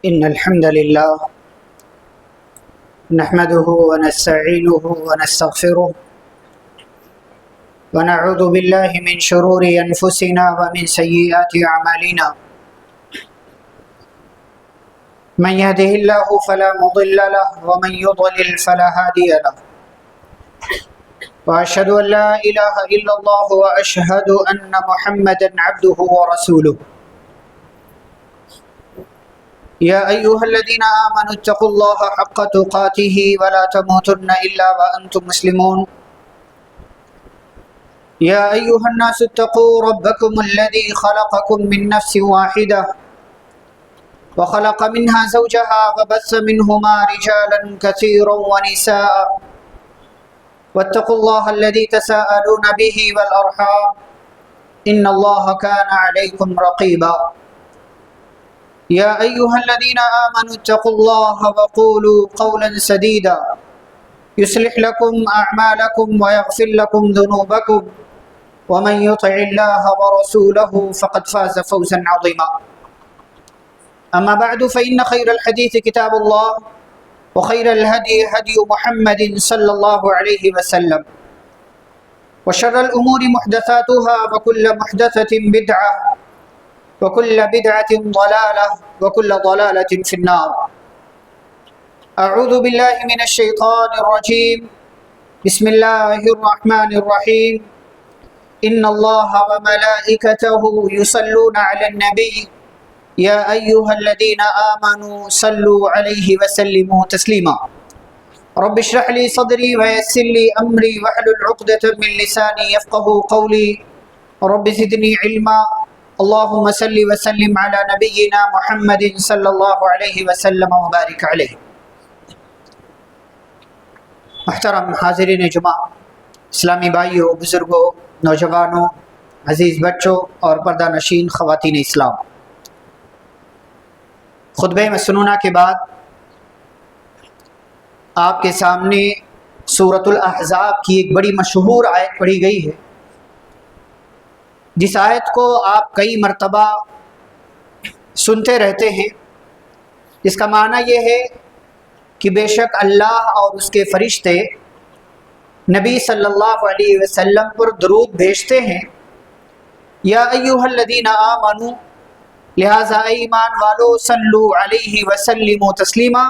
إن الحمد لله نحمده ونستعينه ونستغفره ونعوذ بالله من شرور أنفسنا ومن سيئات أعمالنا من يهده الله فلا مضل له ومن يضلل فلا هادي له وأشهد أن لا إله إلا الله وأشهد أن محمدا عبده ورسوله يا أيها الذين آمنوا اتقوا الله حق تقاته ولا تموتن إلا وأنتم مسلمون يا أيها الناس اتقوا ربكم الذي خلقكم من نفس واحدة وخلق منها زوجها وبث منهما رجالا كثيرا ونساء واتقوا الله الذي تساءلون به والأرحام إن الله كان عليكم رقيبا يا أيها الذين آمنوا اتقوا الله وقولوا قولا سديدا يصلح لكم أعمالكم ويغفر لكم ذنوبكم ومن يطع الله ورسوله فقد فاز فوزا عظيما أما بعد فإن خير الحديث كتاب الله وخير الهدي هدي محمد صلى الله عليه وسلم وشر الأمور محدثاتها وكل محدثة بدعة وكل بدعة ضلالة وكل ضلالة في النار أعوذ بالله من الشيطان الرجيم بسم الله الرحمن الرحيم إن الله وملائكته يصلون على النبي يا أيها الذين آمنوا صلوا عليه وسلموا تسليما رب اشرح لي صدري ويسر لي أمري واحلل عقدة من لساني يفقه قولي رب زدني علما اللهم صل وسلم على نبينا محمد صلی اللہ علیہ وسلم وبارک علیہ۔ محترم حاضرین جمعہ، اسلامی بھائیوں، بزرگوں، نوجوانوں، عزیز بچوں اور پردہ نشین خواتین اسلام، خطبہ مسنونہ کے بعد آپ کے سامنے سورۃ الاحزاب کی ایک بڑی مشہور آیت پڑھی گئی ہے، جس آیت کو آپ کئی مرتبہ سنتے رہتے ہیں، جس کا معنی یہ ہے کہ بے شک اللہ اور اس کے فرشتے نبی صلی اللہ علیہ وسلم پر درود بھیجتے ہیں۔ یا ایھا الذین آمنوا، لہذا اے ایمان والو، صلو علیہ وسلموا تسلیما،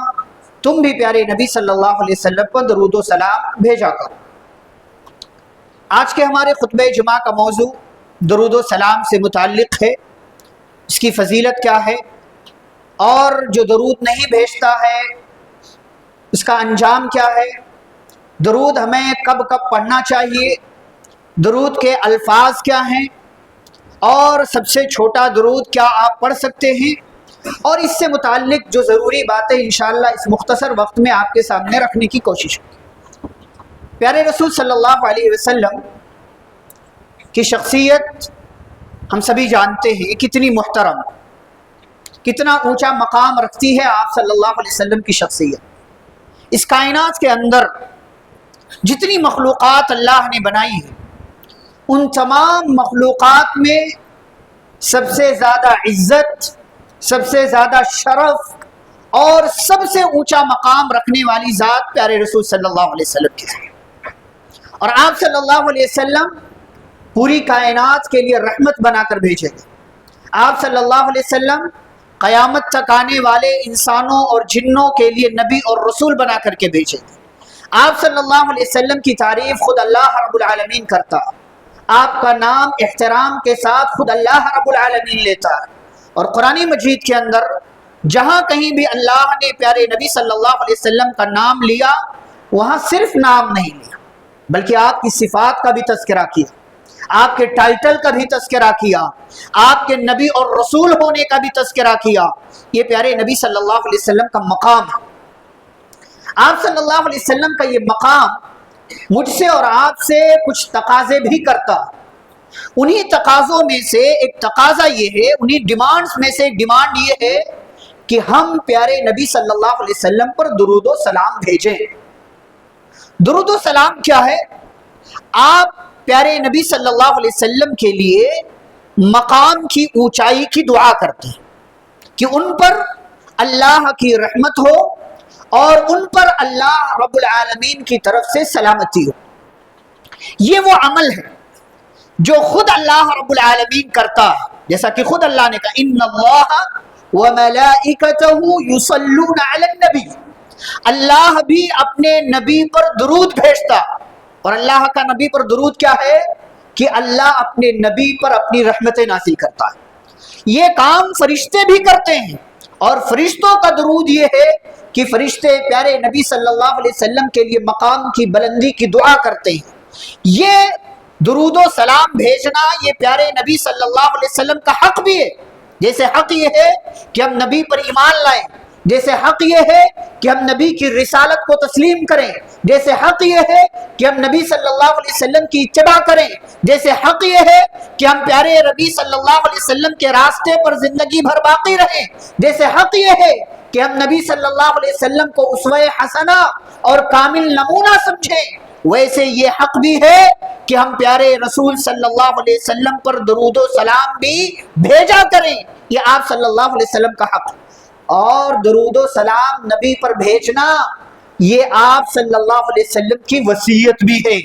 تم بھی پیارے نبی صلی اللہ علیہ وسلم پر درود و سلام بھیجا کرو۔ آج کے ہمارے خطبہ جمعہ کا موضوع درود و سلام سے متعلق ہے، اس کی فضیلت کیا ہے، اور جو درود نہیں بھیجتا ہے اس کا انجام کیا ہے، درود ہمیں کب کب پڑھنا چاہیے، درود کے الفاظ کیا ہیں، اور سب سے چھوٹا درود کیا آپ پڑھ سکتے ہیں، اور اس سے متعلق جو ضروری باتیں انشاءاللہ اس مختصر وقت میں آپ کے سامنے رکھنے کی کوشش کی۔ پیارے رسول صلی اللہ علیہ وسلم کی شخصیت ہم سبھی جانتے ہیں، کتنی محترم، کتنا اونچا مقام رکھتی ہے آپ صلی اللہ علیہ وسلم کی شخصیت۔ اس کائنات کے اندر جتنی مخلوقات اللہ نے بنائی ہیں، ان تمام مخلوقات میں سب سے زیادہ عزت، سب سے زیادہ شرف اور سب سے اونچا مقام رکھنے والی ذات پیارے رسول صلی اللہ علیہ وسلم کی ہے، اور آپ صلی اللہ علیہ وسلم پوری کائنات کے لیے رحمت بنا کر بھیجے گئے۔ آپ صلی اللہ علیہ وسلم قیامت تک آنے والے انسانوں اور جنوں کے لیے نبی اور رسول بنا کر کے بھیجے گئے۔ آپ صلی اللہ علیہ وسلم کی تعریف خود اللہ رب العالمین کرتا ہے، آپ کا نام احترام کے ساتھ خود اللہ رب العالمین لیتا ہے، اور قرآن مجید کے اندر جہاں کہیں بھی اللہ نے پیارے نبی صلی اللہ علیہ وسلم کا نام لیا، وہاں صرف نام نہیں لیا بلکہ آپ کی صفات کا بھی تذکرہ کیا، آپ کے ٹائٹل کا بھی تذکرہ کیا، آپ کے نبی اور رسول ہونے کا بھی تذکرہ کیا۔ یہ پیارے نبی صلی اللہ علیہ وسلم کا مقام ہے۔ آپ صلی اللہ علیہ وسلم کا یہ مقام مجھ سے اور آپ سے کچھ تقاضے بھی کرتا، انہی تقاضوں میں سے ایک تقاضا یہ ہے، انہی ڈیمانڈز میں سے ایک ڈیمانڈ یہ ہے کہ ہم پیارے نبی صلی اللہ علیہ وسلم پر درود و سلام بھیجیں۔ درود و سلام کیا ہے؟ آپ پیارے نبی صلی اللہ علیہ وسلم کے لیے مقام کی اونچائی کی دعا کرتے ہیں کہ ان پر اللہ کی رحمت ہو اور ان پر اللہ رب العالمین کی طرف سے سلامتی ہو۔ یہ وہ عمل ہے جو خود اللہ رب العالمین کرتا ہے، جیسا کہ خود اللہ نے کہا ان اللہ وملائکتہ یصلون علی النبی، اللہ بھی اپنے نبی پر درود بھیجتا۔ اور اللہ کا نبی پر درود کیا ہے کہ اللہ اپنے نبی پر اپنی رحمتیں نازل کرتا ہے۔ یہ کام فرشتے بھی کرتے ہیں، اور فرشتوں کا درود یہ ہے کہ فرشتے پیارے نبی صلی اللہ علیہ وسلم کے لیے مقام کی بلندی کی دعا کرتے ہیں۔ یہ درود و سلام بھیجنا یہ پیارے نبی صلی اللہ علیہ وسلم کا حق بھی ہے، جیسے حق یہ ہے کہ ہم نبی پر ایمان لائیں، جیسے حق یہ ہے کہ ہم نبی کی رسالت کو تسلیم کریں، جیسے حق یہ ہے کہ ہم نبی صلی اللہ علیہ وسلم کی اتباع کریں، جیسے حق یہ ہے کہ ہم پیارے نبی صلی اللہ علیہ وسلم کے راستے پر زندگی بھر باقی رہیں، جیسے حق یہ ہے کہ ہم نبی صلی اللہ علیہ وسلم کو اسوہ حسنہ اور کامل نمونہ سمجھیں، ویسے یہ حق بھی ہے کہ ہم پیارے رسول صلی اللہ علیہ وسلم پر درود و سلام بھی بھیجا کریں۔ یہ آپ صلی اللہ علیہ وسلم کا حق ہے۔ اور درود و سلام نبی پر بھیجنا یہ آپ صلی اللہ علیہ وسلم کی وصیت بھی ہے۔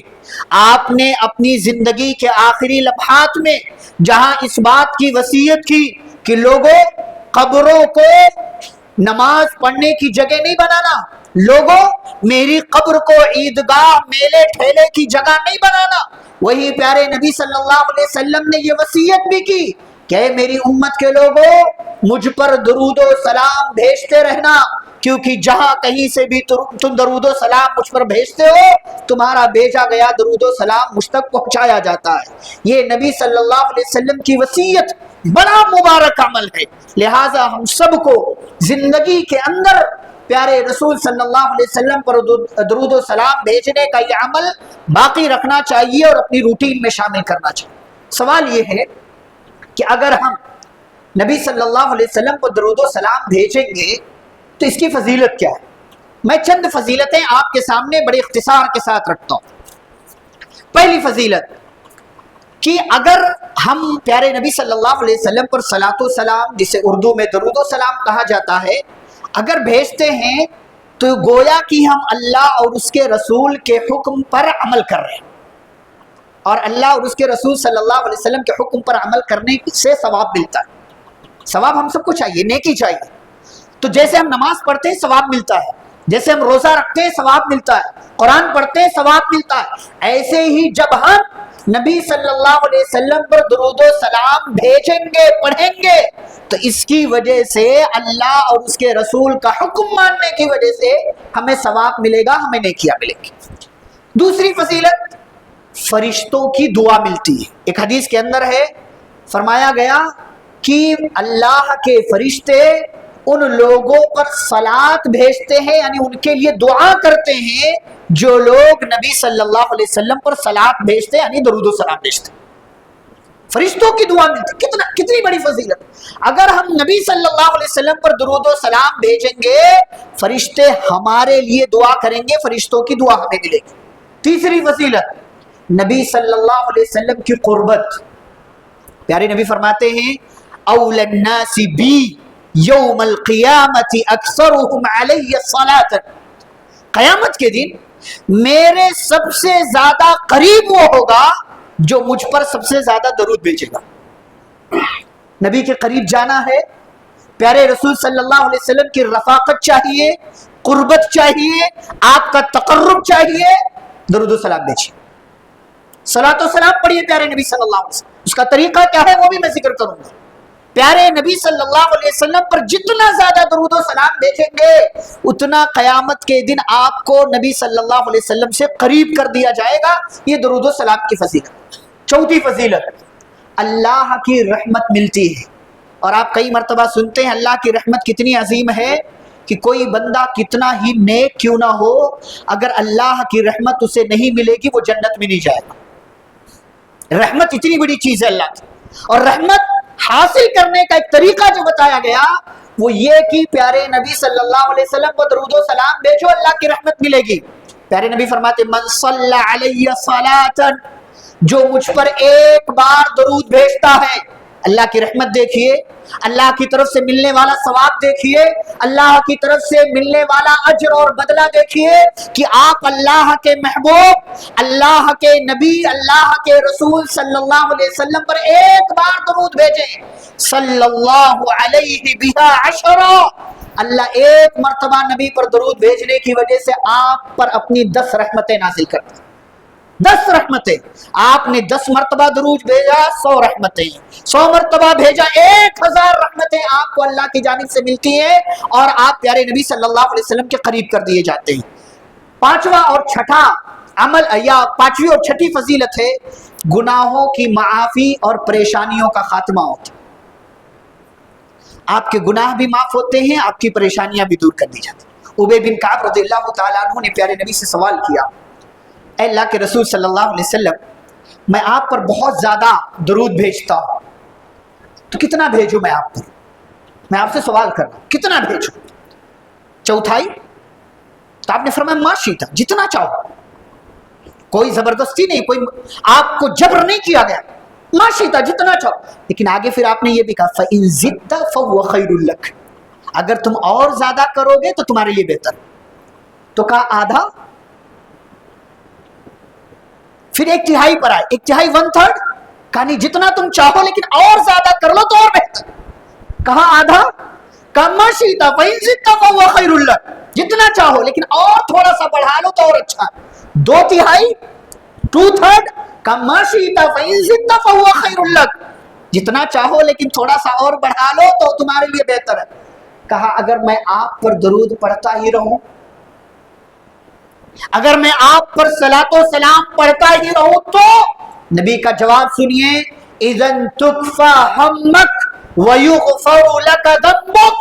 آپ نے اپنی زندگی کے آخری لمحات میں جہاں اس بات کی وصیت کی کہ لوگوں قبروں کو نماز پڑھنے کی جگہ نہیں بنانا، لوگوں میری قبر کو عیدگاہ میلے ٹھیلے کی جگہ نہیں بنانا، وہی پیارے نبی صلی اللہ علیہ وسلم نے یہ وصیت بھی کی کہ اے میری امت کے لوگوں مجھ پر درود و سلام بھیجتے رہنا، کیونکہ جہاں کہیں سے بھی تم درود و سلام مجھ پر بھیجتے ہو تمہارا بھیجا گیا درود و سلام مجھ تک پہنچایا جاتا ہے۔ یہ نبی صلی اللہ علیہ وسلم کی وصیت بڑا مبارک عمل ہے، لہٰذا ہم سب کو زندگی کے اندر پیارے رسول صلی اللہ علیہ وسلم پر درود و سلام بھیجنے کا یہ عمل باقی رکھنا چاہیے اور اپنی روٹین میں شامل کرنا چاہیے۔ سوال یہ ہے کہ اگر ہم نبی صلی اللہ علیہ وسلم کو درود و سلام بھیجیں گے تو اس کی فضیلت کیا ہے؟ میں چند فضیلتیں آپ کے سامنے بڑے اختصار کے ساتھ رکھتا ہوں۔ پہلی فضیلت کہ اگر ہم پیارے نبی صلی اللہ علیہ وسلم پر صلاۃ و سلام، جسے اردو میں درود و سلام کہا جاتا ہے، اگر بھیجتے ہیں تو گویا کہ ہم اللہ اور اس کے رسول کے حکم پر عمل کر رہے ہیں، اور اللہ اور اس کے رسول صلی اللہ علیہ وسلم کے حکم پر عمل کرنے سے ثواب ملتا ہے۔ ثواب ہم سب کو چاہیے، نیکی چاہیے۔ تو جیسے ہم نماز پڑھتے ہیں ثواب ملتا ہے، جیسے ہم روزہ رکھتے ہیں ثواب ملتا ہے، قرآن پڑھتے ہیں ثواب ملتا ہے، ایسے ہی جب ہم نبی صلی اللہ علیہ وسلم پر درود و سلام بھیجیں گے، پڑھیں گے، تو اس کی وجہ سے اللہ اور اس کے رسول کا حکم ماننے کی وجہ سے ہمیں ثواب ملے گا، ہمیں نیکیاں ملے گی۔ دوسری فضیلت فرشتوں کی دعا ملتی ہے۔ ایک حدیث کے اندر ہے، فرمایا گیا کہ اللہ کے فرشتے ان لوگوں پر صلات بھیجتے ہیں، یعنی ان کے لیے دعا کرتے ہیں جو لوگ نبی صلی اللہ علیہ وسلم پر صلات بھیجتے ہیں، یعنی درود و سلام بھیجتے ہیں۔ فرشتوں کی دعا ملتی، کتنی بڑی فضیلت۔ اگر ہم نبی صلی اللہ علیہ وسلم پر درود و سلام بھیجیں گے، فرشتے ہمارے لیے دعا کریں گے، فرشتوں کی دعا ہمیں ملے گی۔ تیسری فضیلت نبی صلی اللہ علیہ وسلم کی قربت۔ پیارے نبی فرماتے ہیں اول الناس بی یوم القیامت اکثرهم علی الصلاۃ، قیامت کے دن میرے سب سے زیادہ قریب وہ ہوگا جو مجھ پر سب سے زیادہ درود بھیجے گا۔ نبی کے قریب جانا ہے، پیارے رسول صلی اللہ علیہ وسلم کی رفاقت چاہیے، قربت چاہیے، آپ کا تقرب چاہیے، درود و سلام بھیجیے، صلاۃ و سلام پڑھیے پیارے نبی صلی اللہ علیہ وسلم۔ اس کا طریقہ کیا ہے وہ بھی میں ذکر کروں گا۔ پیارے نبی صلی اللہ علیہ وسلم پر جتنا زیادہ درود و سلام بھیجیں گے اتنا قیامت کے دن آپ کو نبی صلی اللہ علیہ وسلم سے قریب کر دیا جائے گا۔ یہ درود و سلام کی فضیلت۔ چوتھی فضیلت اللہ کی رحمت ملتی ہے، اور آپ کئی مرتبہ سنتے ہیں اللہ کی رحمت کتنی عظیم ہے کہ کوئی بندہ کتنا ہی نیک کیوں نہ ہو، اگر اللہ کی رحمت اسے نہیں ملے گی وہ جنت میں نہیں جائے گا۔ رحمت اتنی بڑی چیز ہے اللہ کی، اور رحمت حاصل کرنے کا ایک طریقہ جو بتایا گیا وہ یہ کہ پیارے نبی صلی اللہ علیہ وسلم کو درود و سلام بھیجو، اللہ کی رحمت ملے گی۔ پیارے نبی فرماتے من صلی علیہ صلاۃ، جو مجھ پر ایک بار درود بھیجتا ہے اللہ کی رحمت دیکھیے، اللہ کی طرف سے ملنے والا ثواب دیکھیے، اللہ کی طرف سے ملنے والا اجر اور بدلہ دیکھیے کہ آپ اللہ کے محبوب، اللہ کے نبی، اللہ کے رسول صلی اللہ علیہ وسلم پر ایک بار درود بھیجیں، صلی اللہ علیہ بہا عشرا، اللہ ایک مرتبہ نبی پر درود بھیجنے کی وجہ سے آپ پر اپنی 10 رحمتیں نازل کرتا ہے۔ 10 رحمتیں، آپ نے 10 مرتبہ درود بھیجا 100 رحمتیں، 100 مرتبہ بھیجا 1000 رحمتیں آپ کو اللہ کی جانب سے ملتی ہیں اور آپ پیارے نبی صلی اللہ علیہ وسلم کے قریب کر دیے جاتے ہیں۔ پانچواں اور چھٹا عمل یا پانچویں اور چھٹی فضیلت ہے گناہوں کی معافی اور پریشانیوں کا خاتمہ ہوتا ہے۔ آپ کے گناہ بھی معاف ہوتے ہیں، آپ کی پریشانیاں بھی دور کر دی جاتی ہیں۔ ابی بن کعب رضی اللہ تعالیٰ عنہ نے پیارے نبی سے سوال کیا، اے اللہ کے رسول صلی اللہ علیہ وسلم، میں آپ پر بہت زیادہ درود بھیجتا ہوں، تو کتنا بھیجوں میں آپ پر؟ میں آپ سے سوال کر رہا ہوں، کتنا بھیجوں؟ چوتھائی؟ تو آپ نے فرمایا ماشی تھا، جتنا چاہو، کوئی زبردستی نہیں، کوئی آپ کو جبر نہیں کیا گیا، ماشی تھا جتنا چاہو۔ لیکن آگے پھر آپ نے یہ بھی کہا فَإِن زِدْتَ فَهُوَ خَيْرٌ لَكَ، اگر تم اور زیادہ کرو گے تو تمہارے لیے بہتر۔ تو کہا آدھا، پھر 1/3 پر آئے، 1/3 1/3، کہا نہیں جتنا تم چاہو لیکن اور زیادہ کر لو تو اور بہتر۔ کہا آدھا، کہا ماشیتا فَإِن زِدْتَ فَهُوَ خَيْرٌ لَكَ، جتنا چاہو لیکن اور تھوڑا سا بڑھا لو تو اور اچھا۔ 2/3 2/3، کہا ماشیتا فَإِن زِدْتَ فَهُوَ خَيْرٌ لَكَ، جتنا چاہو لیکن تھوڑا سا اور بڑھا لو تو تمہارے لیے بہتر ہے۔ کہا اگر میں آپ پر درود پڑھتا ہی رہوں، اگر میں آپ پر صلاۃ و سلام پڑھتا ہی رہوں تو نبی کا جواب سنیے، اذن تکفی ہمک ویغفر لک ذنبک،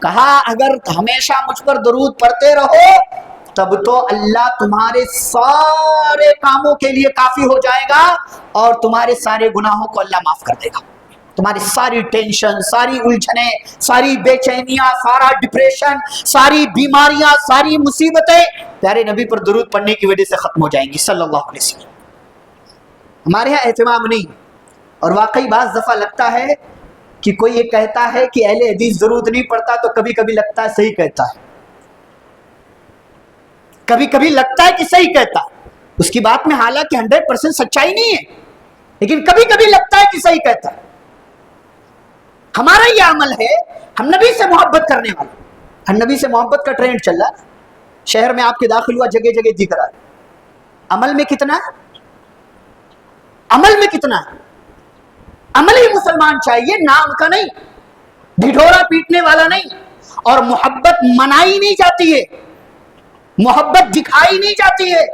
کہا اگر ہمیشہ مجھ پر درود پڑھتے رہو تب تو اللہ تمہارے سارے کاموں کے لیے کافی ہو جائے گا اور تمہارے سارے گناہوں کو اللہ معاف کر دے گا۔ تمہاری ساری ٹینشن، ساری الجھنیں، ساری بے چینیاں، سارا ڈپریشن، ساری بیماریاں، ساری مصیبتیں پیارے نبی پر درود پڑھنے کی وجہ سے ختم ہو جائیں گی صلی اللہ علیہ وسلم۔ ہمارے یہاں اہتمام نہیں، اور واقعی بعض دفعہ لگتا ہے کہ کوئی یہ کہتا ہے کہ اہل حدیث درود نہیں پڑھتا، تو کبھی کبھی لگتا ہے صحیح کہتا ہے، کبھی کبھی لگتا ہے کہ صحیح کہتا ہے، اس کی بات میں حالانکہ 100% سچائی نہیں ہے، لیکن کبھی کبھی لگتا ہے کہ صحیح کہتا ہے۔ ہمارا یہ عمل ہے، ہم نبی سے محبت کرنے والے، ہم نبی سے محبت کا ٹرینڈ چل رہا ہے، شہر میں آپ کے داخل ہوا جگہ جگہ دکھ رہا ہے، عمل میں کتنا ہے؟ عمل میں کتنا ہے؟ عملی مسلمان چاہیے، نام کا نہیں، ڈھڈورا پیٹنے والا نہیں۔ اور محبت منائی نہیں جاتی ہے، محبت دکھائی نہیں جاتی ہے،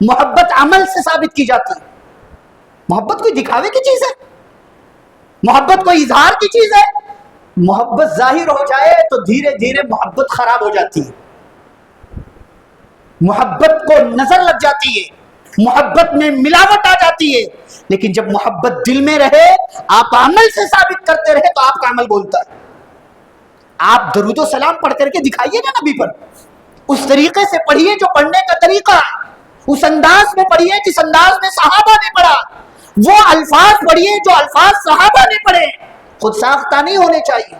محبت عمل سے ثابت کی جاتی ہے۔ محبت کوئی دکھاوے کی چیز ہے؟ محبت کوئی اظہار کی چیز ہے؟ محبت ظاہر ہو جائے تو دھیرے دھیرے محبت خراب ہو جاتی ہے، محبت کو نظر لگ جاتی ہے، محبت میں ملاوٹ آ جاتی ہے۔ لیکن جب محبت دل میں رہے، آپ عمل سے ثابت کرتے رہے تو آپ کا عمل بولتا ہے۔ آپ درود و سلام پڑھ کر کے دکھائیے نا نبی پر، اس طریقے سے پڑھیے جو پڑھنے کا طریقہ ہے، اس انداز میں پڑھیے جس انداز میں صحابہ نے پڑھا، وہ الفاظ پڑھیے جو الفاظ صحابہ نے پڑھے۔ خود ساختہ نہیں ہونے چاہیے،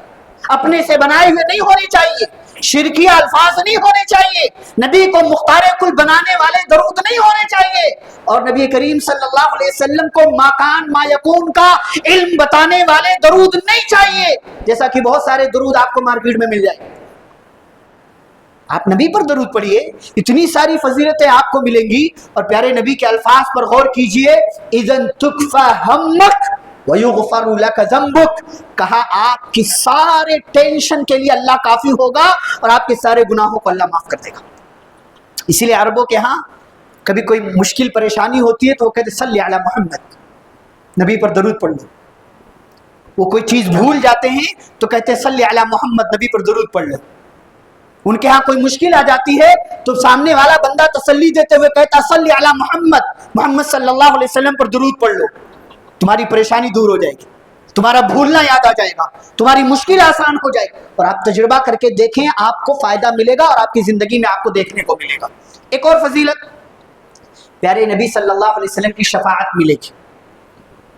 اپنے سے بنائے ہوئے نہیں ہونے چاہیے، شرکیہ الفاظ نہیں ہونے چاہیے، نبی کو مختار کل بنانے والے درود نہیں ہونے چاہیے، اور نبی کریم صلی اللہ علیہ وسلم کو ما کان ما یکون کا علم بتانے والے درود نہیں چاہیے، جیسا کہ بہت سارے درود آپ کو مارکیٹ میں مل جائیں۔ آپ نبی پر درود پڑھیے، اتنی ساری فضیلتیں آپ کو ملیں گی۔ اور پیارے نبی کے الفاظ پر غور کیجئے، اذن تکفی ہمک ویغفر لک ذنبک، کہا آپ کی سارے ٹینشن کے لیے اللہ کافی ہوگا اور آپ کے سارے گناہوں کو اللہ معاف کر دے گا۔ اسی لیے عربوں کے ہاں کبھی کوئی مشکل پریشانی ہوتی ہے تو وہ کہتے صلی علی محمد، نبی پر درود پڑھ لو۔ وہ کوئی چیز بھول جاتے ہیں تو کہتے صلی علی محمد، نبی پر درود پڑھ لو۔ ان کے ہاں کوئی مشکل آ جاتی ہے تو سامنے والا بندہ تسلی دیتے ہوئے کہتا صلی علی محمد، محمد صلی اللہ علیہ وسلم پر درود پڑھ لو، تمہاری پریشانی دور ہو جائے گی، تمہارا بھولنا یاد آ جائے گا، تمہاری مشکل آسان ہو جائے گی۔ اور آپ تجربہ کر کے دیکھیں، آپ کو فائدہ ملے گا اور آپ کی زندگی میں آپ کو دیکھنے کو ملے گا۔ ایک اور فضیلت، پیارے نبی صلی اللہ علیہ وسلم کی شفاعت ملے گی۔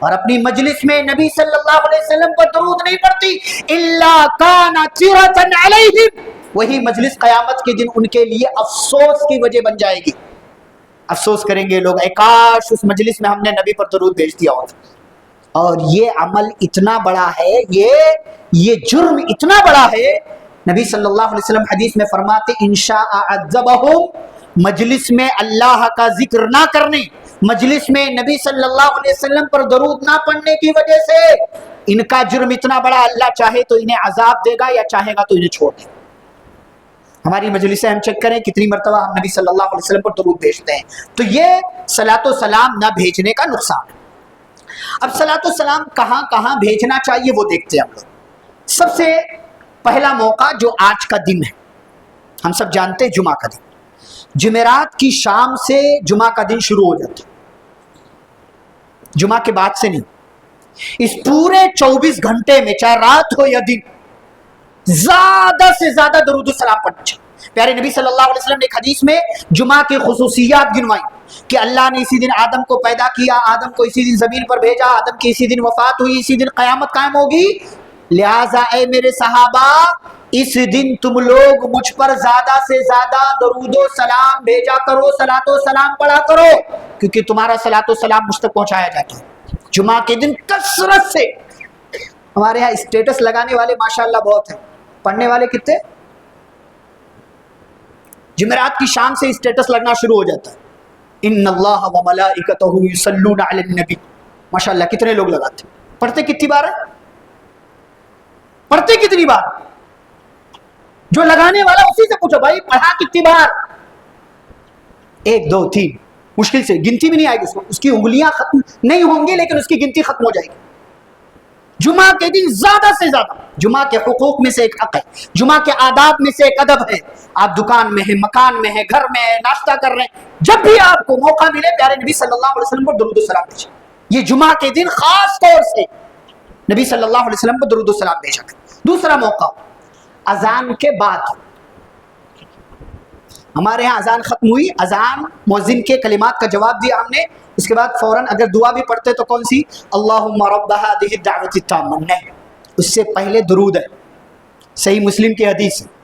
اور اپنی مجلس میں نبی صلی اللہ علیہ وسلم پر درود نہیں پڑھتی الا کان چرۃ علیہم، وہی مجلس قیامت کے دن ان کے لیے افسوس کی وجہ بن جائے گی. افسوس کریں گے لوگ، اے کاش اس مجلس میں ہم نے نبی پر درود بھیج دیا ہوتا. اور یہ عمل اتنا بڑا ہے، یہ جرم اتنا بڑا ہے، نبی صلی اللہ علیہ وسلم حدیث میں فرماتے انشاء عذبہم، مجلس میں اللہ کا ذکر نہ کرنے، مجلس میں نبی صلی اللہ علیہ وسلم پر درود نہ پڑھنے کی وجہ سے ان کا جرم اتنا بڑا، اللہ چاہے تو انہیں عذاب دے گا یا چاہے گا تو انہیں چھوڑ دے گا. ہماری مجلسیں ہم چیک کریں کتنی مرتبہ ہم نبی صلی اللہ علیہ وسلم پر درود بھیجتے ہیں. تو یہ صلاۃ و سلام نہ بھیجنے کا نقصان ہے. اب صلاۃ و سلام کہاں کہاں بھیجنا چاہیے وہ دیکھتے ہیں ہم لوگ. سب سے پہلا موقع جو آج کا دن ہے، ہم سب جانتے ہیں جمعہ کا دن، جمعرات کی شام سے جمعہ کا دن شروع ہو جاتا ہے، جمعہ کے بعد سے نہیں. اس پورے 24 گھنٹے میں چاہے رات ہو یا دن زیادہ سے زیادہ درود و سلام پڑھنا چاہیے. پیارے نبی صلی اللہ علیہ وسلم نے ایک حدیث میں جمعہ کی خصوصیات گنوائی کہ اللہ نے اسی دن آدم کو پیدا کیا، آدم کو اسی دن زمین پر بھیجا، آدم کی اسی دن وفات ہوئی، اسی دن قیامت قائم ہوگی. لہٰذا اے میرے صحابہ اس دن تم لوگ مجھ پر زیادہ سے زیادہ درود و سلام بھیجا کرو، صلاۃ و سلام پڑھا کرو، کیونکہ تمہارا صلاۃ و سلام مجھ تک پہنچایا جاتا ہے. جمعہ کے دن کثرت سے، ہمارے یہاں اسٹیٹس لگانے والے ماشاءاللہ بہت ہیں، پڑھنے والے کتنے؟ جمعرات کی شام سے اسٹیٹس لگنا شروع ہو جاتا ہے، ان اللہ و ملائکتہ یصلون علی النبی. ماشاءاللہ کتنے لوگ لگاتے ہیں؟ پڑھتے کتنی بار ہے؟ پڑھتے کتنی بار؟ جو لگانے والا اسی سے پوچھو بھائی پڑھا کتنی بار؟ 1 2 3، مشکل سے گنتی بھی نہیں آئے گی، اس کی انگلیاں ختم نہیں ہوں گی لیکن اس کی گنتی ختم ہو جائے گی. جمعہ کے دن زیادہ سے زیادہ، جمعہ کے حقوق میں سے ایک حق ہے، جمعہ کے آداب میں سے ایک ادب ہے. آپ دکان میں ہیں، مکان میں ہیں، گھر میں ہیں، ناشتہ کر رہے ہیں، جب بھی آپ کو موقع ملے پیارے نبی صلی اللہ علیہ وسلم پر درود و سلام بھیجیں. یہ جمعہ کے دن خاص طور سے نبی صلی اللہ علیہ وسلم پر درود و سلام بھیجا کریں. دوسرا موقع اذان کے بعد. ہمارے ہاں اذان ختم ہوئی، اذان مؤذن کے کلمات کا جواب دیا ہم نے، اس کے بعد فوراً اگر دعا بھی پڑھتے تو کون سی؟ اللہم رب هذه الدعوۃ التامہ. نہیں، اس سے پہلے درود ہے، صحیح مسلم کی حدیث ہے.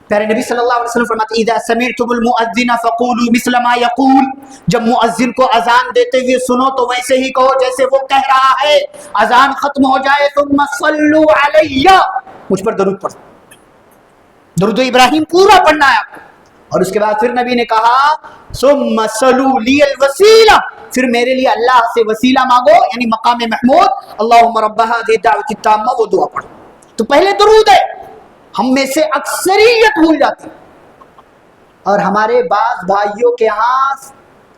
پیارے نبی صلی اللہ علیہ وسلم فرماتے اذا سمعتم المؤذن فقولوا مثل ما يقول، جب مؤذن کو اذان دیتے ہوئے سنو تو ویسے ہی کہو جیسے وہ کہہ رہا ہے. اذان ختم ہو جائے ثم صلوا علی، مجھ پر درود پڑھو. درود ابراہیم پورا پڑھنا ہے آپ کو. اور اس کے بعد پھر نبی نے کہا ثم صلوا لی الوسیلہ، پھر میرے لیے اللہ سے وسیلہ مانگو، یعنی مقام محمود. اللہم رب هذه الدعوۃ التامہ، وہ دعا پڑھو. تو پہلے درود ہے، ہم میں سے اکثریت بھول جاتی، اور ہمارے بعض بھائیوں کے ہاں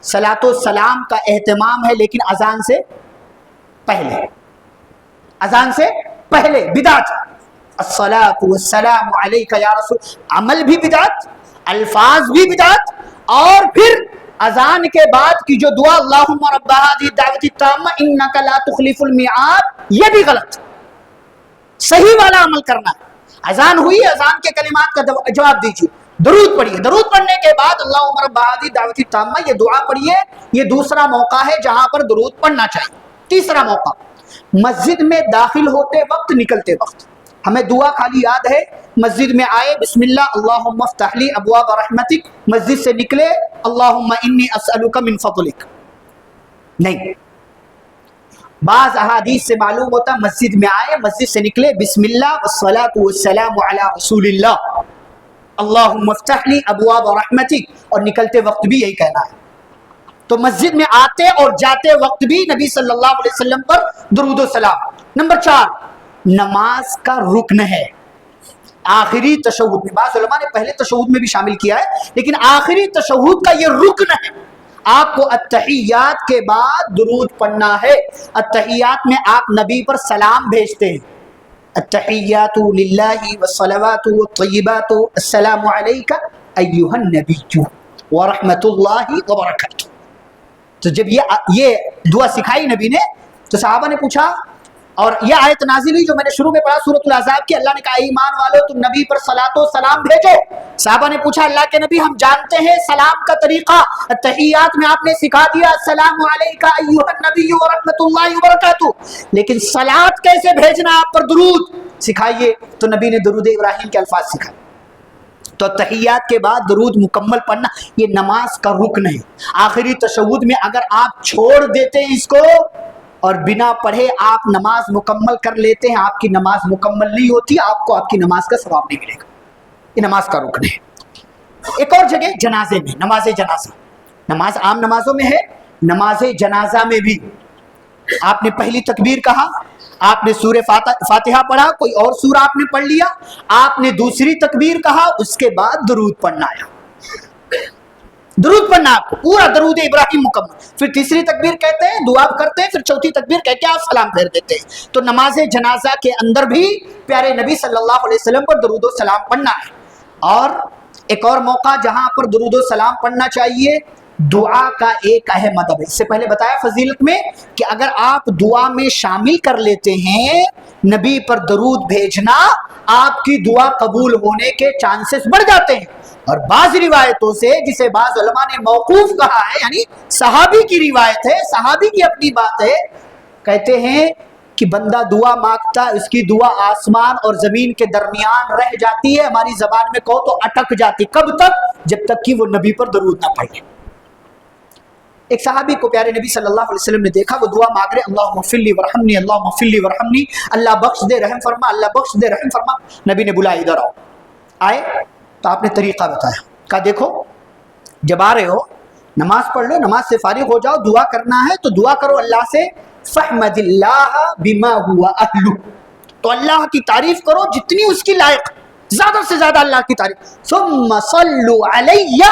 صلاۃ و سلام کا اہتمام ہے لیکن اذان سے پہلے، اذان سے پہلے بدعت. الصلاۃ والسلام علیک یا رسول، عمل بھی بدعت، الفاظ بھی بدعت، اور پھر اذان کے بعد کی جو دعا اللہم رب هذه الدعوۃ التامہ انک لا تخلف المیعاد، یہ بھی غلط. صحیح والا عمل کرنا ہے. اذان ہوئی، اذان کے کلمات کا جواب دیجیے، درود پڑھیے، درود پڑھنے کے بعد اللہم رب هذه الدعوۃ التامہ یہ دعا پڑھیے. یہ دوسرا موقع ہے جہاں پر درود پڑھنا چاہیے. تیسرا موقع مسجد میں داخل ہوتے وقت، نکلتے وقت. ہمیں دعا خالی یاد ہے، مسجد میں آئے بسم اللہ اللہم افتح لی ابواب رحمتک، مسجد سے نکلے اللہم انی اسألک من فضلک. نہیں، بعض احادیث سے معلوم ہوتا مسجد میں آئے، مسجد سے نکلے بسم اللہ والصلاۃ والسلام علی رسول اللہ اللہم افتح لی ابواب رحمتک، اور نکلتے وقت بھی یہی کہنا ہے. تو مسجد میں آتے اور جاتے وقت بھی نبی صلی اللہ علیہ وسلم پر درود و سلام. نمبر 4 نماز کا رکن ہے آخری تشہد میں. بعض علماء نے پہلے تشہد میں بھی شامل کیا ہے لیکن آخری تشہد کا یہ رکن ہے. آپ کو التحیات کے بعد درود پڑھنا ہے. التحیات میں آپ نبی پر سلام بھیجتے ہیں، التحیات للہ والصلوات والطیبات السلام علیک ایھا النبی ورحمۃ اللہ وبرکاتہ. تو جب یہ دعا سکھائی نبی نے تو صحابہ نے پوچھا اور یہ آیت نازل ہوئی جو میں نے شروع میں پڑھا سورۃ الاحزاب کی. اللہ نے کہا ایمان والو تم نبی پر صلاۃ و سلام بھیجو. صحابہ نے پوچھا اللہ کے نبی ہم جانتے ہیں سلام کا طریقہ, تحیات میں آپ نے سکھا دیا السلام علیکہ ایھا النبی ورحمۃ اللہ وبرکاتہ, لیکن صلاۃ کیسے بھیجنا آپ پر درود سکھائیے. تو نبی نے درود ابراہیم کے الفاظ سکھائے. تو تحیات کے بعد درود مکمل پڑھنا یہ نماز کا رکن ہے. آخری تشہد میں اگر آپ چھوڑ دیتے ہیں اس کو اور بنا پڑھے آپ نماز مکمل کر لیتے ہیں, آپ کی نماز مکمل نہیں ہوتی, آپ کو آپ کی نماز کا ثواب نہیں ملے گا. یہ نماز کا رکن ہے. ایک اور جگہ جنازے میں, نماز جنازہ, نماز عام نمازوں میں ہے, نماز جنازہ میں بھی آپ نے پہلی تکبیر کہا, آپ نے سورہ فاتحہ پڑھا, کوئی اور سورہ آپ نے پڑھ لیا, آپ نے دوسری تکبیر کہا, اس کے بعد درود پڑھنا آیا, درود پڑھنا آپ کو پورا درود ابراہیم مکمل. پھر تیسری تکبیر کہتے ہیں, دعا کرتے ہیں, پھر چوتھی تکبیر کہہ کے آپ سلام پھیر دیتے ہیں. تو نماز جنازہ کے اندر بھی پیارے نبی صلی اللہ علیہ وسلم پر درود و سلام پڑھنا ہے. اور ایک اور موقع جہاں پر درود و سلام پڑھنا چاہیے, دعا کا ایک اہم ادب ہے. اس سے پہلے بتایا فضیلت میں کہ اگر آپ دعا میں شامل کر لیتے ہیں نبی پر درود بھیجنا, آپ کی دعا قبول ہونے کے چانسز بڑھ جاتے ہیں. اور بعض روایتوں سے, جسے بعض علماء نے موقوف کہا ہے, یعنی صحابی کی روایت ہے, صحابی کی اپنی بات ہے, کہتے ہیں کہ بندہ دعا مانگتا, اس کی دعا آسمان اور زمین کے درمیان رہ جاتی ہے, ہماری زبان میں کہو تو اٹک جاتی. کب تک؟ جب تک کہ وہ نبی پر درود نہ پڑھے. ایک صحابی کو پیارے نبی صلی اللہ علیہ وسلم نے دیکھا, وہ دعا مانگ رہے اللہم اغفر لی ورحمنی, اللہم اغفر لی ورحمنی, اللہ بخش دے رحم فرما, اللہ بخش دے رحم فرما. نبی نے بلایا ادھر آؤ. آئے تو آپ نے طریقہ بتایا, کہا دیکھو جب آ رہے ہو نماز پڑھ لو, نماز سے فارغ ہو جاؤ, دعا کرنا ہے تو دعا کرو اللہ سے, فحمد اللہ بما هو اہلہ, تو اللہ کی تعریف کرو جتنی اس کی لائق, زیادہ سے زیادہ اللہ کی تعریف. ثم صلوا علی یا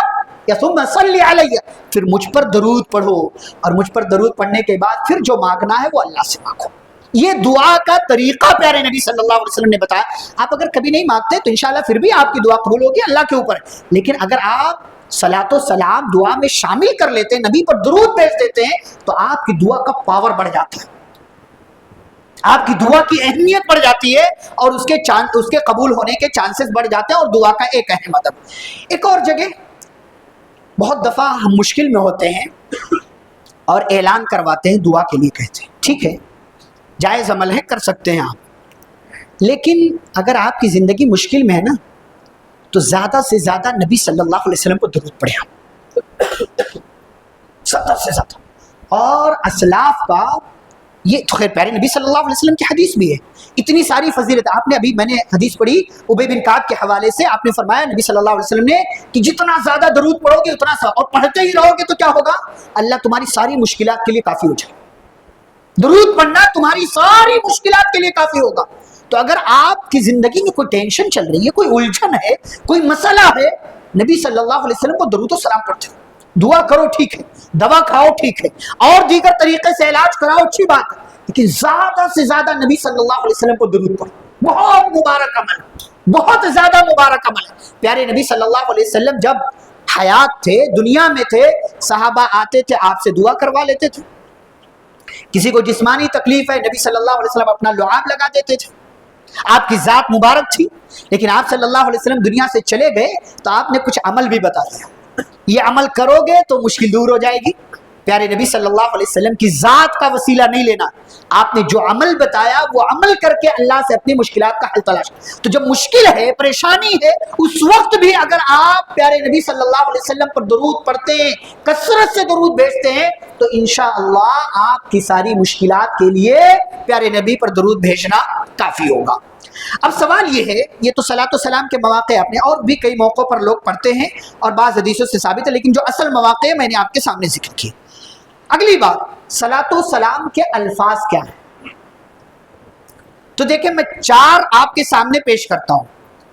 ثم صلی علی, پھر مجھ پر درود پڑھو, اور مجھ پر درود پڑھنے کے بعد پھر جو مانگنا ہے وہ اللہ سے مانگو. یہ دعا کا طریقہ پیارے نبی صلی اللہ علیہ وسلم نے بتایا. آپ اگر کبھی نہیں مانگتے تو انشاءاللہ پھر بھی آپ کی دعا قبول ہوگی, اللہ کے اوپر ہے. لیکن اگر آپ صلاۃ و سلام دعا میں شامل کر لیتے ہیں, نبی پر درود بھیج دیتے ہیں, تو آپ کی دعا کا پاور بڑھ جاتا ہے, آپ کی دعا کی اہمیت بڑھ جاتی ہے, اور اس کے قبول ہونے کے چانسز بڑھ جاتے ہیں, اور دعا کا ایک اہم ادب. ایک اور جگہ بہت دفعہ ہم مشکل میں ہوتے ہیں اور اعلان کرواتے ہیں, دعا کے لیے کہتے ہیں, ٹھیک ہے جائز عمل ہے, کر سکتے ہیں آپ, لیکن اگر آپ کی زندگی مشکل میں ہے نا, تو زیادہ سے زیادہ نبی صلی اللہ علیہ وسلم کو درود پڑھیں آپ, زیادہ سے زیادہ. اور اسلاف کا یہ تو خیر پیارے نبی صلی اللہ علیہ وسلم کی حدیث بھی ہے, اتنی ساری فضیلت. آپ نے ابھی میں نے حدیث پڑھی ابی بن کعب کے حوالے سے, آپ نے فرمایا نبی صلی اللہ علیہ وسلم نے کہ جتنا زیادہ درود پڑھو گے اتنا سا, اور پڑھتے ہی رہو گے تو کیا ہوگا, اللہ تمہاری ساری مشکلات کے لیے کافی ہو جائے. درود پڑھنا تمہاری ساری مشکلات کے لیے کافی ہوگا. تو اگر آپ کی زندگی میں کوئی ٹینشن چل رہی ہے, کوئی الجھن ہے, کوئی مسئلہ ہے, نبی صلی اللہ علیہ وسلم کو درود و سلام پڑھتے ہو, دعا کرو ٹھیک ہے, دوا کھاؤ ٹھیک ہے, اور دیگر طریقے سے علاج کراؤ اچھی بات ہے, لیکن زیادہ سے زیادہ نبی صلی اللہ علیہ وسلم کو درود پڑھو. بہت مبارک عمل, بہت زیادہ مبارک عمل ہے. پیارے نبی صلی اللہ علیہ وسلم جب حیات تھے, دنیا میں تھے, صحابہ آتے تھے آپ سے دعا کروا لیتے تھے. کسی کو جسمانی تکلیف ہے, نبی صلی اللہ علیہ وسلم اپنا لعاب لگا دیتے تھے. آپ کی ذات مبارک تھی, لیکن آپ صلی اللہ علیہ وسلم دنیا سے چلے گئے تو آپ نے کچھ عمل بھی بتا دیا, یہ عمل کرو گے تو مشکل دور ہو جائے گی. پیارے نبی صلی اللہ علیہ وسلم کی ذات کا وسیلہ نہیں لینا, آپ نے جو عمل بتایا وہ عمل کر کے اللہ سے اپنی مشکلات کا حل تلاش. تو جب مشکل ہے, پریشانی ہے, اس وقت بھی اگر آپ پیارے نبی صلی اللہ علیہ وسلم پر درود پڑھتے ہیں, کثرت سے درود بھیجتے ہیں, تو انشاءاللہ آپ کی ساری مشکلات کے لیے پیارے نبی پر درود بھیجنا کافی ہوگا. اب سوال یہ ہے, یہ تو صلاۃ و سلام کے مواقع اپنے اور بھی کئی موقعوں پر لوگ پڑھتے ہیں اور بعض حدیثوں سے ثابت ہے, لیکن جو اصل مواقع میں نے آپ کے سامنے ذکر کیے. اگلی بات, صلاۃ و سلام کے الفاظ کیا ہیں؟ تو دیکھیں میں 4 آپ کے سامنے پیش کرتا ہوں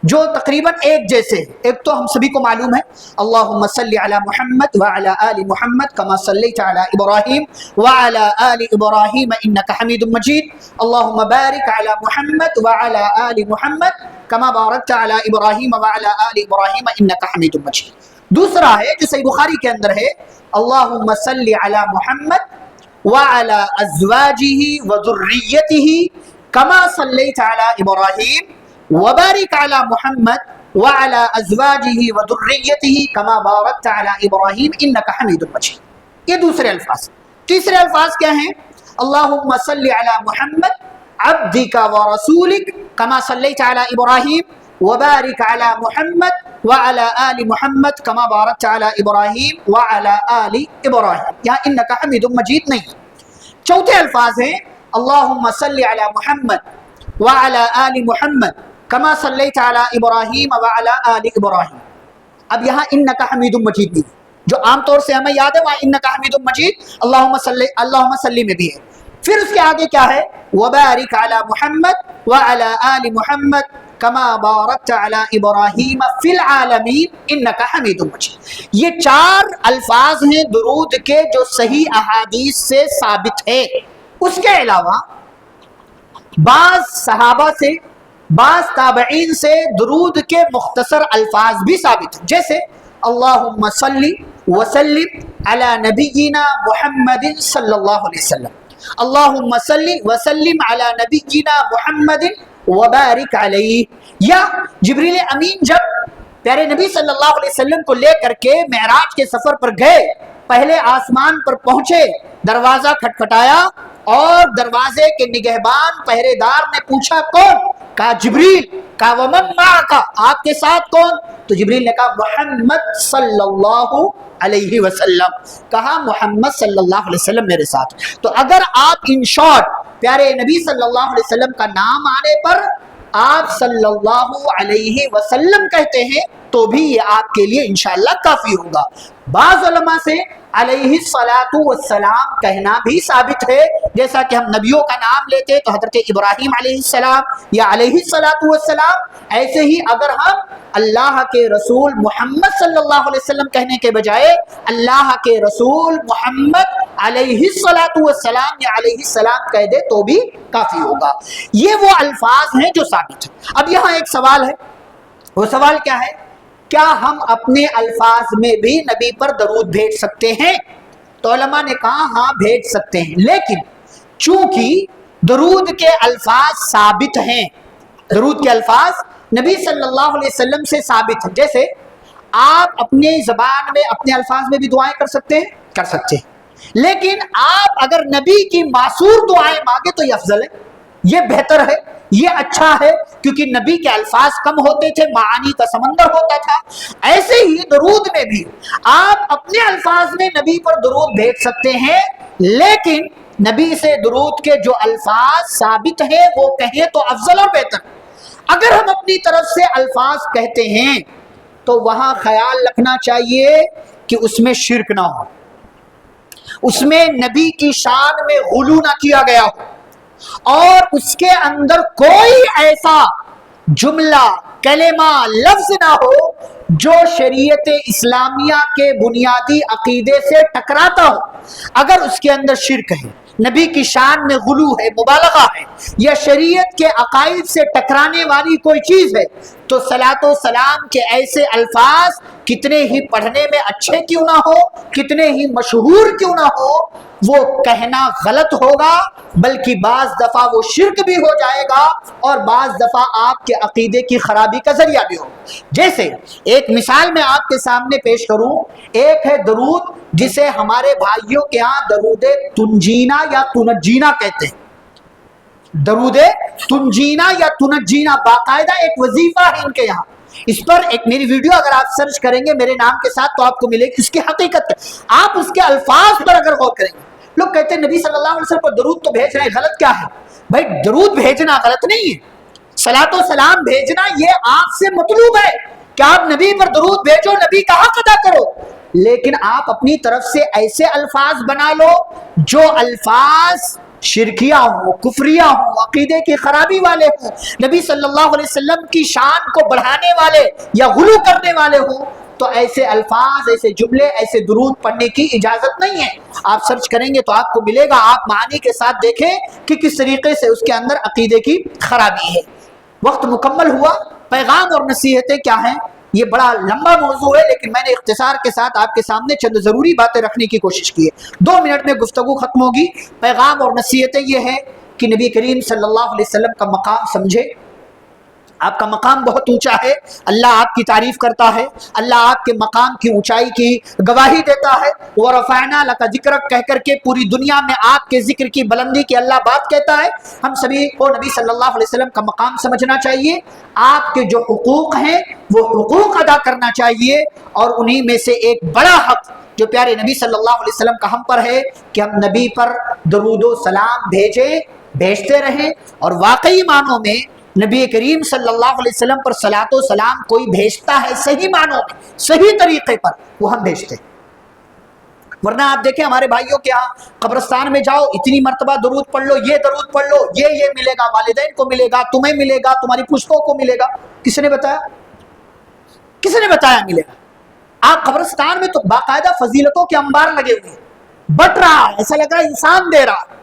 جو تقریباً ایک جیسے ہیں. ایک تو ہم سبھی کو معلوم ہے, اللہم صلی علی محمد وعلی آل محمد کما صلیت علی ابراہیم وعلی آل ابراہیم انک حمید مجید, اللہم بارک علی محمد وعلی آل محمد کما بارکت علی ابراہیم وعلی آل ابراہیم انک حمید مجید. دوسرا ہے جو صحیح بخاری کے اندر ہے, اللہم صلی علی محمد وعلى أزواجه وذريته كما صليت على إبراهيم وبارك على محمد وعلى أزواجه وذريته كما باركت على إبراهيم إنك حميد مجيد. یہ دوسرے الفاظ. تیسرے الفاظ کیا ہیں؟ اللهم صل على محمد عبدك ورسولك كما صليت على إبراهيم وبارك على محمد وعلى آل محمد كما باركت على إبراهيم وعلى آل إبراهيم. یہاں إنك حميد مجيد نہیں. چوتھے الفاظ ہیں اللهم صل على محمد وعلى آل محمد كما صليت على إبراهيم وعلى آل إبراهيم. اب یہاں إنك حميد مجيد نہیں. جو عام طور سے ہمیں یاد ہے وہاں إنك حميد مجيد اللهم صل میں بھی ہے. پھر اس کے آگے کیا ہے؟ وبارك على محمد وعلى آل محمد كما باركت على إبراهيم في العالمين إنك حميد مجيد. یہ چار الفاظ ہیں درود کے جو صحیح احادیث سے ثابت ہے. اس کے علاوہ بعض صحابہ سے بعض تابعین سے درود کے مختصر الفاظ بھی ثابت ہیں، جیسے اللہم صلی وسلم علی نبینا محمد صلی اللہ علیہ وسلم، اللہم صلی وسلم علی نبینا محمد وبارک علیہ. یا جبریل امین جب پیارے نبی صلی اللہ علیہ وسلم کو لے کر کے معراج کے سفر پر گئے، پہلے آسمان پر پہنچے، دروازہ کھٹکھٹایا اور دروازے کے نگہبان پہرے دار نے پوچھا کون؟ کہا جبریل. کہا ومن معک، آپ کے ساتھ کون؟ تو جبریل نے کہا محمد صلی اللہ علیہ وسلم. کہا محمد صلی اللہ علیہ وسلم میرے ساتھ. تو اگر آپ ان شارٹ پیارے نبی صلی اللہ علیہ وسلم کا نام آنے پر آپ صلی اللہ علیہ وسلم کہتے ہیں تو بھی یہ آپ کے لیے انشاءاللہ کافی ہوگا. بعض علماء سے علیہ الصلاۃ والسلام کہنا بھی ثابت ہے، جیسا کہ ہم نبیوں کا نام لیتے تو حضرت ابراہیم علیہ السلام یا علیہ الصلاۃ والسلام، ایسے ہی اگر ہم اللہ کے رسول محمد صلی اللہ علیہ وسلم کہنے کے بجائے اللہ کے رسول محمد علیہ الصلاۃ والسلام یا علیہ السلام کہہ دے تو بھی کافی ہوگا. یہ وہ الفاظ ہیں جو ثابت ہیں. اب یہاں ایک سوال ہے، وہ سوال کیا ہے؟ کیا ہم اپنے الفاظ میں بھی نبی پر درود بھیج سکتے ہیں؟ تو علماء نے کہا ہاں بھیج سکتے ہیں، لیکن چونکہ درود کے الفاظ ثابت ہیں، درود کے الفاظ نبی صلی اللہ علیہ وسلم سے ثابت ہیں، جیسے آپ اپنے زبان میں اپنے الفاظ میں بھی دعائیں کر سکتے ہیں، کر سکتے ہیں، لیکن آپ اگر نبی کی معصور دعائیں مانگے تو یہ افضل ہے، یہ بہتر ہے، یہ اچھا ہے، کیونکہ نبی کے الفاظ کم ہوتے تھے، معانی کا سمندر ہوتا تھا. ایسے ہی درود میں بھی آپ اپنے الفاظ میں نبی پر درود بھیج سکتے ہیں، لیکن نبی سے درود کے جو الفاظ ثابت ہیں وہ کہیں تو افضل اور بہتر. اگر ہم اپنی طرف سے الفاظ کہتے ہیں تو وہاں خیال رکھنا چاہیے کہ اس میں شرک نہ ہو، اس میں نبی کی شان میں غلو نہ کیا گیا ہو، اور اس کے اندر کوئی ایسا جملہ کلمہ لفظ نہ ہو جو شریعت اسلامیہ کے بنیادی عقیدے سے ٹکراتا ہو. اگر اس کے اندر شرک ہے، نبی کی شان میں غلو ہے، مبالغہ ہے، یا شریعت کے عقائد سے ٹکرانے والی کوئی چیز ہے، تو صلاۃ و سلام کے ایسے الفاظ کتنے ہی پڑھنے میں اچھے کیوں نہ ہو، کتنے ہی مشہور کیوں نہ ہو، وہ کہنا غلط ہوگا، بلکہ بعض دفعہ وہ شرک بھی ہو جائے گا اور بعض دفعہ آپ کے عقیدے کی خرابی کا ذریعہ بھی ہو. جیسے ایک مثال میں آپ کے سامنے پیش کروں، ایک ہے درود جسے ہمارے بھائیوں کے ہاں درود تنجینا یا تنجینا کہتے ہیں. درود تنجینا یا تنجینا باقاعدہ ایک وظیفہ ہے ان کے یہاں. اس پر ایک میری ویڈیو اگر آپ سرچ کریں گے میرے نام کے ساتھ تو آپ کو ملے گی اس کی حقیقت. آپ اس کے الفاظ پر اگر غور کریں گے، لوگ کہتے ہیں نبی صلی اللہ علیہ وسلم کو درود تو بھیج رہے ہیں، غلط کیا ہے؟ بھائی درود بھیجنا غلط نہیں ہے، صلاۃ و سلام بھیجنا یہ آپ سے مطلوب ہے کہ آپ نبی پر درود بھیجو، نبی کا حق ادا کرو، لیکن آپ اپنی طرف سے ایسے الفاظ بنا لو جو الفاظ شرکیہ ہوں، کفریہ ہوں، عقیدے کی خرابی والے ہوں، نبی صلی اللہ علیہ وسلم کی شان کو بڑھانے والے یا غلو کرنے والے ہوں، تو ایسے الفاظ، ایسے جملے، ایسے درود پڑھنے کی اجازت نہیں ہے. آپ سرچ کریں گے تو آپ کو ملے گا. آپ معانی کے ساتھ دیکھیں کہ کس طریقے سے اس کے اندر عقیدے کی خرابی ہے. وقت مکمل ہوا. پیغام اور نصیحتیں کیا ہیں یہ بڑا لمبا موضوع ہے، لیکن میں نے اختصار کے ساتھ آپ کے سامنے چند ضروری باتیں رکھنے کی کوشش کی ہے۔ 2 منٹ میں گفتگو ختم ہوگی۔ پیغام اور نصیحتیں یہ ہے کہ نبی کریم صلی اللہ علیہ وسلم کا مقام سمجھے۔ آپ کا مقام بہت اونچا ہے، اللہ آپ کی تعریف کرتا ہے، اللہ آپ کے مقام کی اونچائی کی گواہی دیتا ہے۔ وَرَفَعْنَا لَكَ ذِكْرَكَ کہہ کر کے پوری دنیا میں آپ کے ذکر کی بلندی کی اللہ بات کہتا ہے۔ ہم سبھی کو نبی صلی اللہ علیہ وسلم کا مقام سمجھنا چاہیے، آپ کے جو حقوق ہیں وہ حقوق ادا کرنا چاہیے، اور انہی میں سے ایک بڑا حق جو پیارے نبی صلی اللہ علیہ وسلم کا ہم پر ہے کہ ہم نبی پر درود و سلام بھیجتے رہیں، اور واقعی معنوں میں نبی کریم صلی اللہ علیہ وسلم پر صلاۃ و سلام کوئی بھیجتا ہے صحیح معنوں میں، صحیح طریقے پر، وہ ہم بھیجتے ہیں۔ ورنہ آپ دیکھیں ہمارے بھائیوں کے ہاں قبرستان میں جاؤ، اتنی مرتبہ درود پڑھ لو، یہ درود پڑھ لو، یہ ملے گا، والدین کو ملے گا، تمہیں ملے گا، تمہاری پشتوں کو ملے گا۔ کس نے بتایا؟ کس نے بتایا ملے گا؟ آپ قبرستان میں تو باقاعدہ فضیلتوں کے انبار لگے ہوئے ہیں، بٹ رہا ہے، ایسا لگ رہا ہے انسان دے رہا ہے۔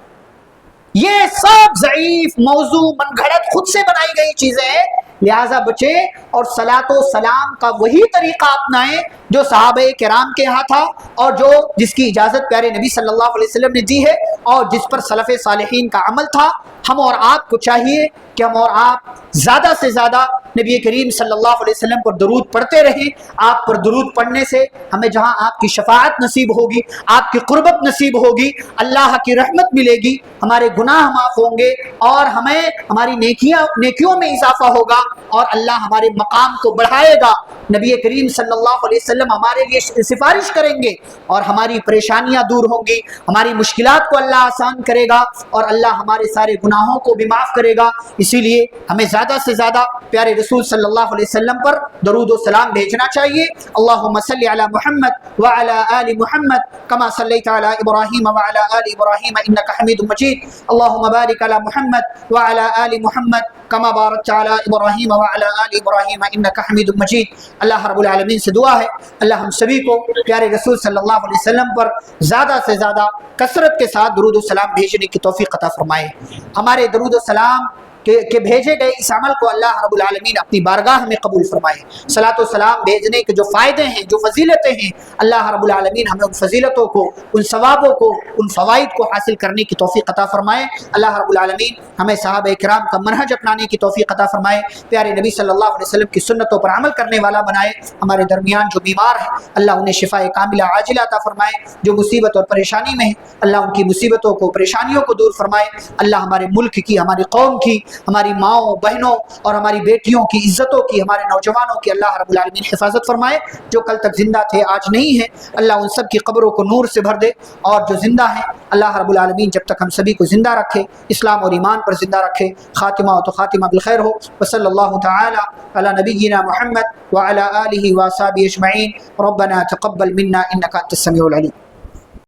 یہ سب ضعیف موضوع من گھڑت خود سے بنائی گئی چیزیں ہیں، لہٰذا بچے اور صلاۃ و سلام کا وہی طریقہ اپنائیں جو صحابہ کرام کے ہاں تھا، اور جس کی اجازت پیارے نبی صلی اللہ علیہ وسلم نے دی ہے، اور جس پر سلف صالحین کا عمل تھا۔ ہم اور آپ کو چاہیے کہ ہم اور آپ زیادہ سے زیادہ نبی کریم صلی اللہ علیہ وسلم پر درود پڑھتے رہیں۔ آپ پر درود پڑھنے سے ہمیں جہاں آپ کی شفاعت نصیب ہوگی، آپ کی قربت نصیب ہوگی، اللہ کی رحمت ملے گی، ہمارے گناہ معاف ہوں گے، اور ہمیں ہماری نیکیوں میں اضافہ ہوگا، اور اللہ ہمارے مقام کو بڑھائے گا۔ نبی کریم صلی اللہ علیہ وسلم ہمارے لیے سفارش کریں گے، اور ہماری پریشانیاں دور ہوں گی، ہماری مشکلات کو اللہ آسان کرے گا، اور اللہ ہمارے سارے گناہوں کو بھی معاف کرے گا۔ اسی لیے ہمیں زیادہ سے زیادہ پیارے رسول صلی اللہ علیہ وسلم پر درود و سلام بھیجنا چاہیے۔ اللہم صلی علی محمد وعلی آل محمد کما صلیت علی ابراہیم وعلی آل ابراہیم انک حمید مجید۔ اللہم بارک علی محمد وعلی آل محمد کما بارکت علی ابراہیم وعلی آل ابراہیم انک حمید مجید۔ اللہ رب العالمین سے دعا ہے اللہ ہم سبھی کو پیارے رسول صلی اللہ علیہ وسلم پر زیادہ سے زیادہ کثرت کے ساتھ درود و سلام بھیجنے کی توفیق عطا فرمائے۔ ہمارے درود و سلام کہ بھیجے گئے اس عمل کو اللہ رب العالمین اپنی بارگاہ میں قبول فرمائے۔ صلاۃ و سلام بھیجنے کے جو فائدے ہیں، جو فضیلتیں ہیں، اللہ رب العالمین ہمیں ان فضیلتوں کو، ان ثوابوں کو، ان فوائد کو حاصل کرنے کی توفیق عطا فرمائے۔ اللہ رب العالمین ہمیں صحابہ کرام کا منہج اپنانے کی توفیق عطا فرمائے، پیارے نبی صلی اللہ علیہ وسلم کی سنتوں پر عمل کرنے والا بنائے۔ ہمارے درمیان جو بیمار ہیں اللہ انہیں شفاء کاملہ عاجلہ عطا فرمائے، جو مصیبت اور پریشانی میں ہیں اللہ ان کی مصیبتوں کو، پریشانیوں کو دور فرمائے۔ اللہ ہمارے ملک کی، ہماری قوم کی، ہماری ماؤں بہنوں اور ہماری بیٹیوں کی عزتوں کی، ہمارے نوجوانوں کی اللہ رب العالمین حفاظت فرمائے۔ جو کل تک زندہ تھے آج نہیں ہیں اللہ ان سب کی قبروں کو نور سے بھر دے، اور جو زندہ ہیں اللہ رب العالمین جب تک ہم سبھی کو زندہ رکھے، اسلام اور ایمان پر زندہ رکھے، خاتمہ تو خاتمہ بالخیر ہو۔ وصلی اللہ تعالی علی نبینا محمد وعلی آلہ وصحبہ اجمعین۔ ربنا تقبل منا انک انت السمیع العلیم۔